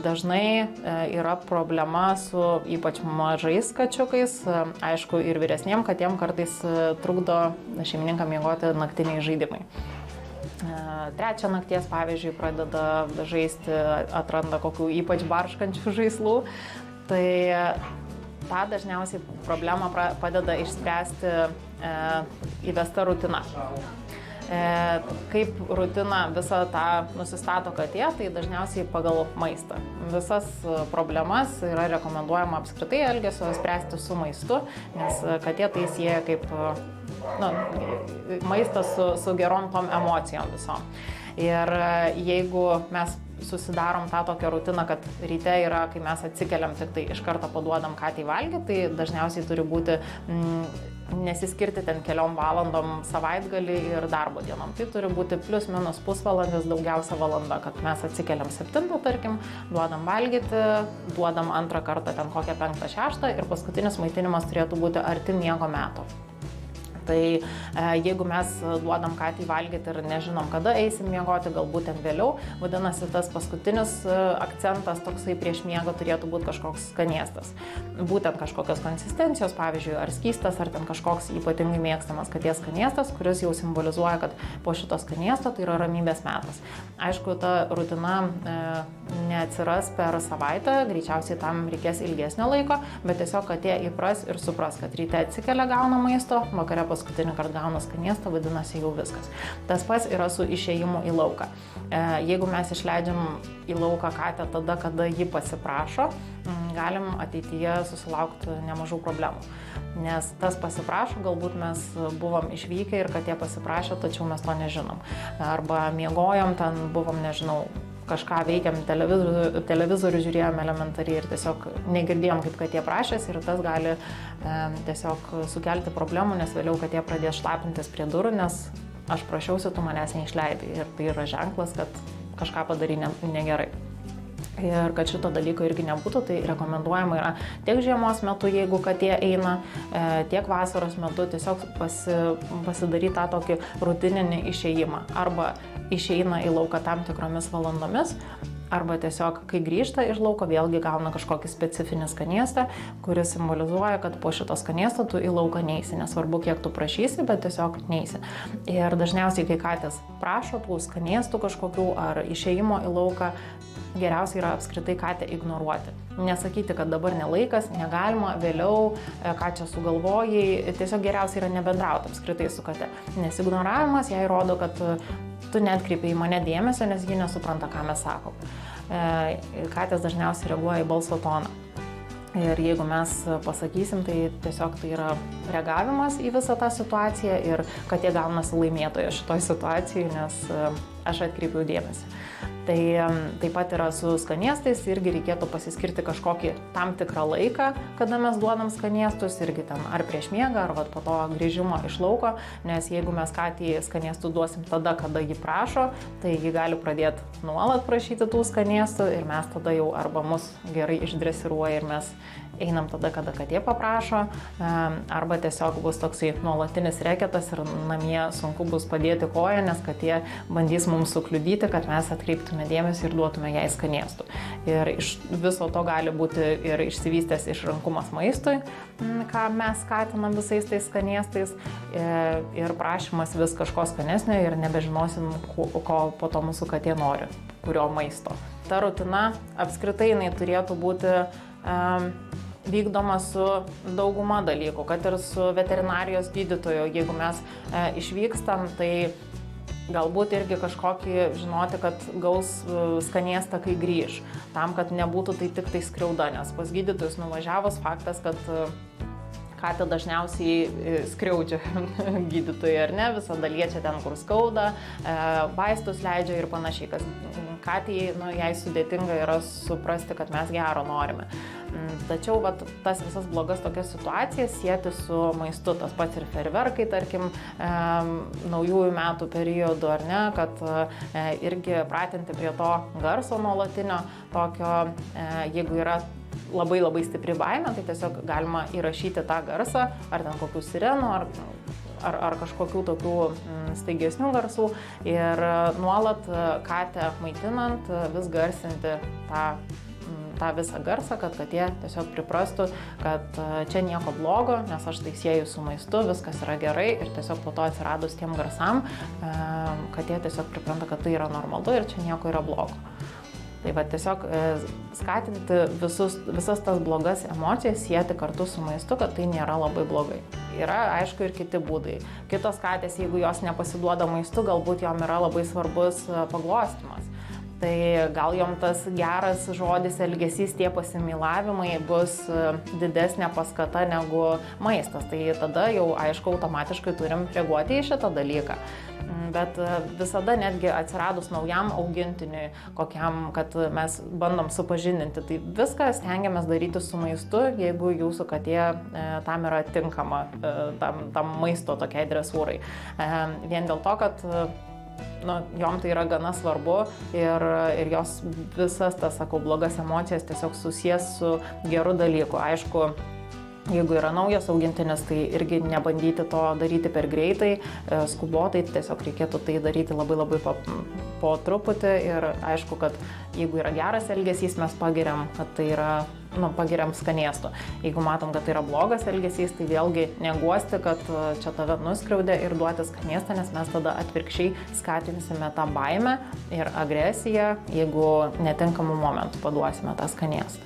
dažnai yra problema su ypač mažais kačiukais, aišku, ir vyresniem katėm kartais trukdo šeimininkam miegoti naktiniai žaidimai. Trečią nakties, pavyzdžiui, pradeda žaisti, atranda kokių ypač barškančių žaislų, tai tą dažniausiai problemą padeda išspręsti įvesta rutina. Kaip rutina visą tą nusistato katė, tai dažniausiai pagal maistą. Visas problemas yra rekomenduojama apskritai elgesio spręsti su maistu, nes katė tai sieja kaip maistas su gerom tom emocijom visom. Ir jeigu mes susidarom tą tokią rutiną, kad ryte yra, kai mes atsikeliam, tik tai iš karto paduodam katei valgyti, tai dažniausiai turi būti nesiskirti ten keliom valandom savaitgalį ir darbo dienom. Tai turi būti plius minus pusvalandis, daugiausia valanda, kad mes atsikeliam 7, tarkim, duodam valgyti, duodam antrą kartą ten kokią 5-6 ir paskutinis maitinimas turėtų būti arti miego meto. Tai jeigu mes duodam katei valgyti ir nežinom, kada eisim miegoti, galbūt ten vėliau, vadinasi, tas paskutinis akcentas toksai prieš miegą turėtų būti kažkoks skanėstas. Būtent kažkokios konsistencijos, pavyzdžiui, ar skystas, ar ten kažkoks ypatingai mėgstamas katės skanėstas, kuris jau simbolizuoja, kad po šito skanėsto tai yra ramybės metas. Aišku, ta rutina neatsiras per savaitę, greičiausiai tam reikės ilgesnio laiko, bet tiesiog katė įpras ir supras, kad ryte atsikelia, gauna maisto, vakare paskutinį kartą gauna skanėstą, vadinasi jau viskas. Tas pats yra su išėjimu į lauką. Jeigu mes išleidžiam į lauką katę tada, kada ji pasiprašo, galim ateityje susilaukti nemažų problemų. Nes tas pasiprašo, galbūt mes buvom išvykę ir katė pasiprašė, tačiau mes to nežinom. Arba miegojom, ten buvom, nežinau, kažką veikiam, televizorių žiūrėjom elementariai ir tiesiog negirdėjom, kaip katė prašėsi, ir tas gali tiesiog sukelti problemų, nes vėliau katė pradės šlapintis prie durų, nes aš prašiausi, tu manęs neišleidai, ir tai yra ženklas, kad kažką padarei negerai. Ir kad šito dalyko irgi nebūtų, tai rekomenduojama yra tiek žiemos metu, jeigu katė eina, tiek vasaros metu tiesiog pasidaryti tą tokį rutininį išėjimą. Arba išeina į lauką tam tikromis valandomis, arba tiesiog, kai grįžta iš lauko, vėlgi gauna kažkokį specifinį skanėstą, kuris simbolizuoja, kad po šito skanėsto tu į lauką neisi. Nesvarbu, kiek tu prašysi, bet tiesiog neisi. Ir dažniausiai, kai katės prašo tų skanėstų kažkokių ar išėjimo į lauką, geriausia yra apskritai katę ignoruoti. Nesakyti, kad dabar nelaikas, negalima, vėliau, ką čia sugalvojai, tiesiog geriausia yra nebendrauti apskritai su kate. Nes ignoravimas jai rodo, kad tu neatkreipi į mane dėmesio, nes ji nesupranta, ką mes sakom. Katės dažniausiai reaguoja į balso toną. Ir jeigu mes pasakysim, tai tiesiog tai yra reagavimas į visą tą situaciją ir katė gaunasi laimėtoja šitoj situacijai, nes aš atkreipiau dėmesį. Tai taip pat yra su skanėstais, irgi reikėtų pasiskirti kažkokį tam tikrą laiką, kada mes duodam skanėstus, irgi ten ar prieš miegą, ar po to grįžimo iš lauko, nes jeigu mes katei skanėstų duosim tada, kada ji prašo, tai ji gali pradėti nuolat prašyti tų skanėstų ir mes tada jau arba mus gerai išdresiruoja ir mes einam tada, kada katė paprašo, arba tiesiog bus toksai nuolatinis reketas ir namie sunku bus padėti koją, nes katė bandys mums sukliudyti, kad mes atkreiptume dėmesį ir duotume jai skanėstų. Ir iš viso to gali būti ir išsivystęs išrankumas maistui, ką mes skatinam visais tais skanėstais, ir prašymas vis kažko skanesnio ir nebežinosim, ko po to mūsų katė nori, kurio maisto. Ta rutina apskritai jinai turėtų būti vykdoma su dauguma dalykų, kad ir su veterinarijos gydytoju. Jeigu mes išvykstam, tai galbūt irgi kažkokį žinoti, kad gaus skanėstą, kai grįž, tam, kad nebūtų tai tik tai skriauda, nes pas gydytojus nuvažiavus faktas, kad katė dažniausiai skriaudžia gydytojai, ar ne, visada liečia ten, kur skauda, vaistus leidžia ir panašiai, kas katei, jai sudėtinga yra suprasti, kad mes gero norime. Tačiau tas visas blogas tokias situacijas sieti su maistu, tas pats ir fejerverkai, tarkim, naujųjų metų periodu, ar ne, kad irgi pratinti prie to garso nuolatinio, tokio, jeigu yra labai labai stipri baimė, tai tiesiog galima įrašyti tą garsą, ar ten kokių sirenų, ar kažkokių tokių staigesnių garsų ir nuolat katę maitinant vis garsinti tą tą visą garsą, kad katė tiesiog priprastų, kad čia nieko blogo, nes aš tai sieju su maistu, viskas yra gerai ir tiesiog po to atsiradus tiem garsam, katė tiesiog pripranta, kad tai yra normalu ir čia nieko yra blogo. Tai va tiesiog skatinti visas tas blogas emocijas sieti kartu su maistu, kad tai nėra labai blogai. Yra, aišku, ir kiti būdai. Kitos katės, jeigu jos nepasiduoda maistu, galbūt jom yra labai svarbus paglostymas. Tai gal jom tas geras žodis, elgesys, tie pasimylavimai bus didesnė paskata negu maistas. Tai tada jau, aišku, automatiškai turim reaguoti į šitą dalyką. Bet visada netgi atsiradus naujam augintiniui, kokiam, kad mes bandom supažindinti, tai viską stengiamės daryti su maistu, jeigu jūsų katė tam yra tinkama, tam maisto tokiai dresūrai. Vien dėl to, kad jom tai yra gana svarbu ir jos visas tas, sakau, blogas emocijas tiesiog susijęs su geru dalyku. Aišku, jeigu yra naujas augintinis, tai irgi nebandyti to daryti per greitai, skubotai, tiesiog reikėtų tai daryti labai po truputį ir aišku, kad jeigu yra geras elgesys, mes pagiriam, kad tai yra, pagiriam skanėstu. Jeigu matom, kad tai yra blogas elgesys, tai vėlgi neguosti, kad čia tave nuskriaudė ir duoti skanėstą, nes mes tada atvirkščiai skatinsime tą baimę ir agresiją, jeigu netinkamų momentų paduosime tą skanėstą.